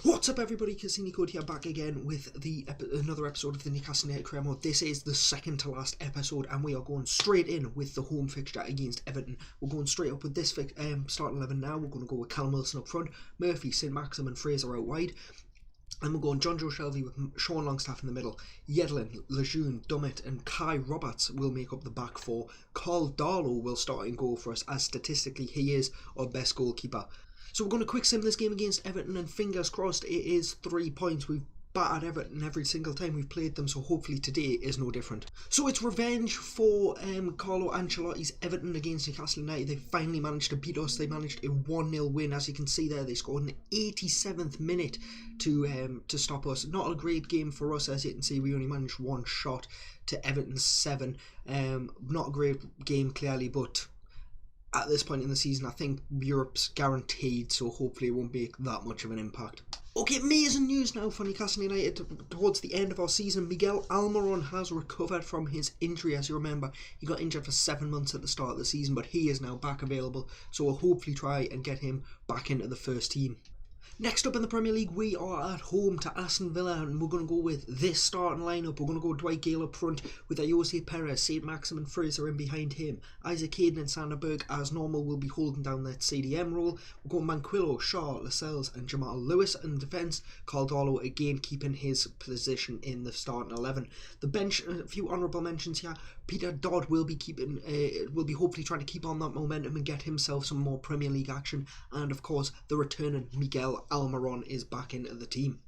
What's up everybody, Cassini Code here, back again with another episode of the Newcastle United Career Mode. This is the second to last episode and we are going straight in with the home fixture against Everton. We're going straight up with this starting 11 now. We're going to go with Callum Wilson up front, Murphy, St Maxim and Fraser out wide. And we're going John Joe Shelby with Sean Longstaff in the middle. Yedlin, Lejeune, Dummett and Kai Roberts will make up the back four. Carl Darlow will start in goal for us, as statistically he is our best goalkeeper. So we're going to quick sim this game against Everton, and fingers crossed it is 3 points. We've battered Everton every single time we've played them, so hopefully today is no different. So it's revenge for Carlo Ancelotti's Everton against Newcastle United. They finally managed to beat us. They managed a 1-0 win. As you can see there, they scored in the 87th minute to stop us. Not a great game for us, as you can see. We only managed one shot to Everton's 7. Not a great game clearly, but at this point in the season, I think Europe's guaranteed, so hopefully it won't make that much of an impact. Okay, amazing news now for Newcastle United towards the end of our season. Miguel Almiron has recovered from his injury. As you remember, he got injured for 7 months at the start of the season, but he is now back available, so we'll hopefully try and get him back into the first team. Next up in the Premier League, we are at home to Aston Villa, and we're going to go with this starting lineup. We're going to go Dwight Gale up front with Ayose Perez, St Maxim and Fraser in behind him. Isaac Hayden and Sander Berg, as normal, will be holding down that CDM role. We're going Manquillo, Shaw, Lascelles and Jamal Lewis in defence. Carl Darlow again keeping his position in the starting 11. The bench, a few honourable mentions here. Peter Dodd will be hopefully trying to keep on that momentum and get himself some more Premier League action. And of course, the returning Miguel Almiron is back into the team.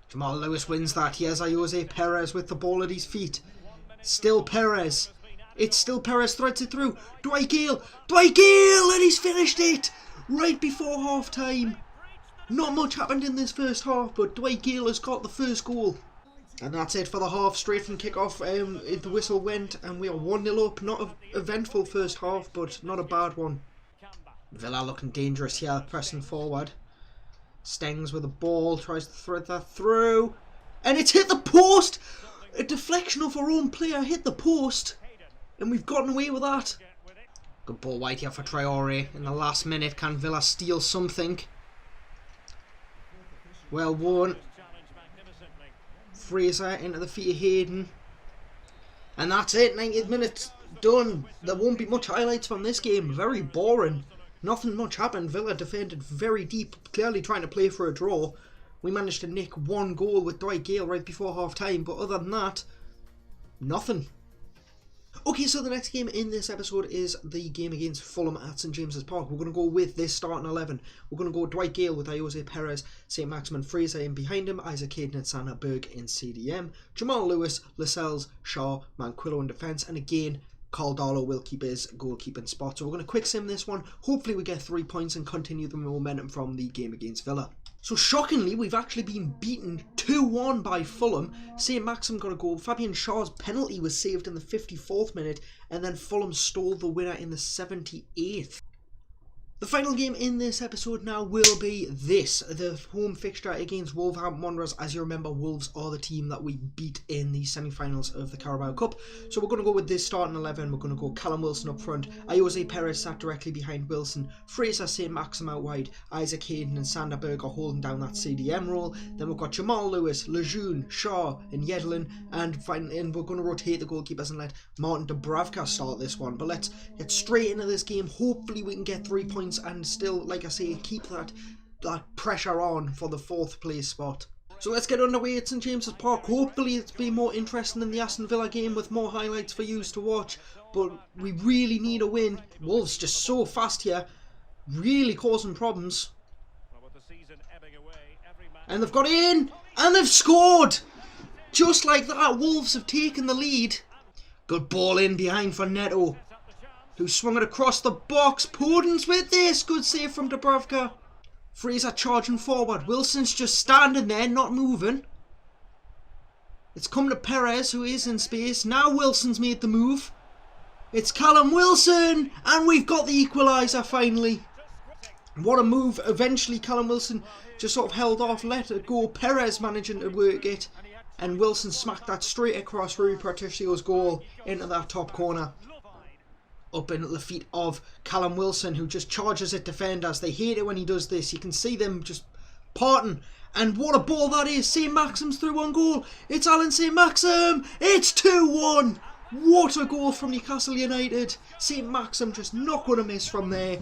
Jamal Lewis wins that. Here's Ayose Perez with the ball at his feet. Still Perez. It's still Perez, threads it through. Dwight Gale! Dwight Gale! And he's finished it! Right before half time. Not much happened in this first half, but Dwight Gale has got the first goal. And that's it for the half. Straight from kick-off, the whistle went and we are 1-0 up. Not an eventful first half, but not a bad one. Villa looking dangerous here, pressing forward. Stengs with the ball, tries to thread that through. And it's hit the post! A deflection of our own player hit the post. And we've gotten away with that. Good ball wide here for Traore. In the last minute, can Villa steal something? Well won. Fraser into the feet of Hayden. And that's it, 90th minute done. There won't be much highlights from this game. Very boring. Nothing much happened. Villa defended very deep, clearly trying to play for a draw. We managed to nick 1 goal with Dwight Gale right before half time, but other than that, nothing. Okay, so the next game in this episode is the game against Fulham at St James's Park. We're going to go with this starting 11. We're going to go Dwight Gale with Ayose Perez, St Maxim and Fraser in behind him, Isaac Hayden and Sander Berg in CDM, Jamal Lewis, Lascelles, Shaw, Manquillo in defence, and again, Carl Darlow will keep his goalkeeping spot. So we're going to quick sim this one. Hopefully we get 3 points and continue the momentum from the game against Villa. So shockingly, we've actually been beaten 2-1 by Fulham. St Maxim got a goal. Fabian Schär's penalty was saved in the 54th minute, and then Fulham stole the winner in the 78th. The final game in this episode now will be this, the home fixture against Wolverhampton Wanderers. As you remember, Wolves are the team that we beat in the semi-finals of the Carabao Cup. So we're going to go with this starting 11. We're going to go Callum Wilson up front, Ayose Perez sat directly behind Wilson, Fraser, St Maxim out wide, Isaac Hayden and Sander Berg are holding down that CDM role. Then we've got Jamal Lewis, Lejeune, Shaw and Yedlin, and we're going to rotate the goalkeepers and let Martin Dubravka start this one. But let's get straight into this game. Hopefully we can get 3 points and still, like I say, keep that pressure on for the 4th place spot. So let's get underway at St James's Park. Hopefully it's been more interesting than the Aston Villa game with more highlights for you to watch, but we really need a win. Wolves just so fast here, really causing problems. And they've got in, and they've scored! Just like that, Wolves have taken the lead. Good ball in behind for Neto, who swung it across the box. Podence with this. Good save from Dubravka. Fraser charging forward. Wilson's just standing there, not moving. It's come to Perez, who is in space. Now Wilson's made the move. It's Callum Wilson. And we've got the equaliser finally. What a move. Eventually Callum Wilson just sort of held off, let it go. Perez managing to work it. And Wilson smacked that straight across Rui Patricio's goal into that top corner. up into the feet of Callum Wilson, who just charges at defenders. They hate it when he does this. You can see them just parting. And what a ball that is. St. Maxim's through on goal. It's Alan St. Maxim. It's 2-1. What a goal from Newcastle United. St. Maxim just not going to miss from there.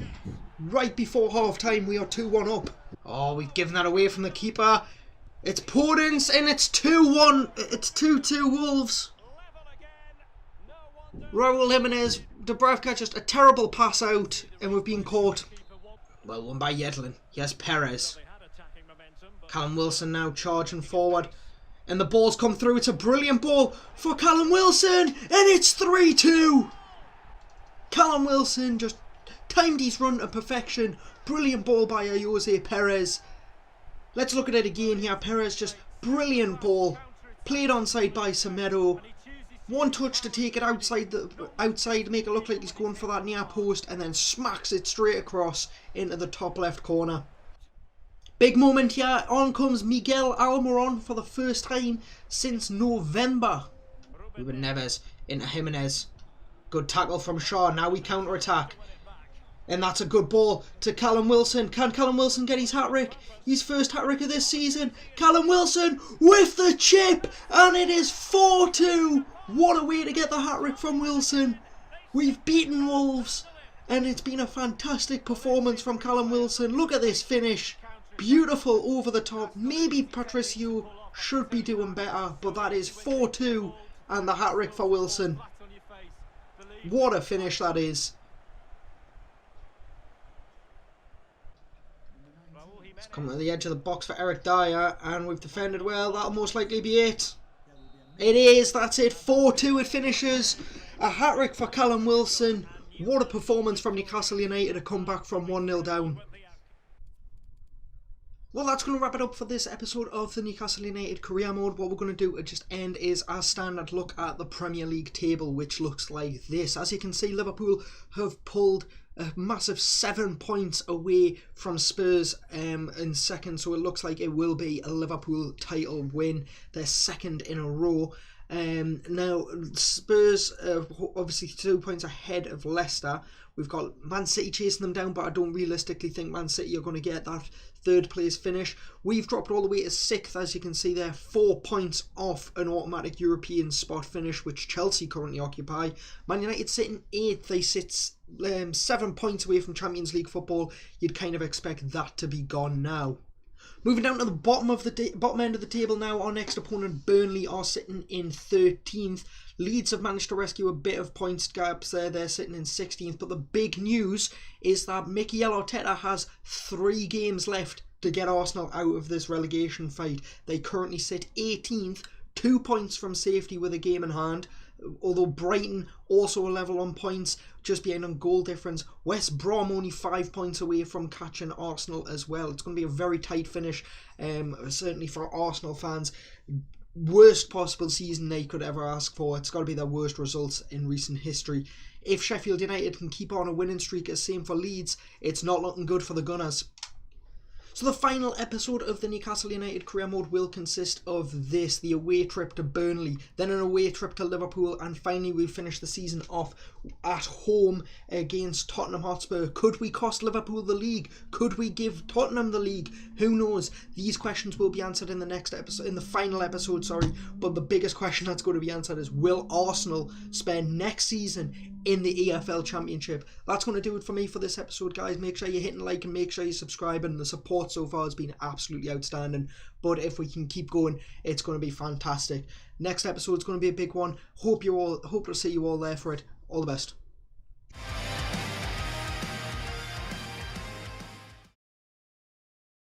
Right before half time, we are 2-1 up. Oh, we've given that away from the keeper. It's Podence and it's 2-1. It's 2-2 Wolves. Raul Jimenez, Dubravka, just a terrible pass out, and we've been caught. Well won by Yedlin. Yes, Perez. Callum Wilson now charging forward, and the ball's come through. It's a brilliant ball for Callum Wilson, and it's 3-2. Callum Wilson just timed his run to perfection. Brilliant ball by Jose Perez. Let's look at it again here. Perez, just brilliant ball. Played onside by Semedo. One touch to take it outside, make it look like he's going for that near post, and then smacks it straight across into the top left corner. Big moment here. On comes Miguel Almiron for the first time since November. Ruben Neves into Jimenez. Good tackle from Shaw. Now we counter-attack. And that's a good ball to Callum Wilson. Can Callum Wilson get his hat-trick? His first hat-trick of this season. Callum Wilson with the chip. And it is 4-2. What a way to get the hat-trick from Wilson. We've beaten Wolves. And it's been a fantastic performance from Callum Wilson. Look at this finish. Beautiful over the top. Maybe Patricio should be doing better. But that is 4-2. And the hat-trick for Wilson. What a finish that is. It's come to the edge of the box for Eric Dyer, and we've defended well. That'll most likely be it. It is, that's it. 4-2 it finishes. A hat-trick for Callum Wilson. What a performance from Newcastle United to come back from 1-0 down. Well, that's going to wrap it up for this episode of the Newcastle United Career Mode. What we're going to do at just end is our standard look at the Premier League table, which looks like this. As you can see, Liverpool have pulled a massive 7 points away from Spurs in second, so it looks like it will be a Liverpool title win, their second in a row. Now Spurs obviously 2 points ahead of Leicester. We've got Man City chasing them down, but I don't realistically think Man City are going to get that third place finish. We've dropped all the way to 6th, as you can see there, 4 points off an automatic European spot finish, which Chelsea currently occupy. Man United sitting 8th, they sit 7 points away from Champions League football. You'd kind of expect that to be gone now. Moving down to the bottom end of the table now, our next opponent, Burnley, are sitting in 13th. Leeds have managed to rescue a bit of points gaps there. They're sitting in 16th. But the big news is that Mikel Arteta has 3 games left to get Arsenal out of this relegation fight. They currently sit 18th, 2 points from safety with a game in hand. Although Brighton also a level on points, just behind on goal difference. West Brom only 5 points away from catching Arsenal as well. It's going to be a very tight finish, certainly for Arsenal fans. Worst possible season they could ever ask for. It's got to be their worst results in recent history. If Sheffield United can keep on a winning streak, as same for Leeds, it's not looking good for the Gunners. So the final episode of the Newcastle United Career Mode will consist of this, the away trip to Burnley, then an away trip to Liverpool, and finally we finish the season off at home against Tottenham Hotspur. Could we cost Liverpool the league? Could we give Tottenham the league? Who knows? These questions will be answered in the next episode, in the final episode, but the biggest question that's going to be answered is, will Arsenal spend next season in the EFL Championship? That's going to do it for me for this episode, guys. Make sure you're hitting like and make sure you're subscribing. The support so far has been absolutely outstanding, but if we can keep going, it's going to be fantastic. Next episode is going to be a big one. Hope to see you all there for it. All the best.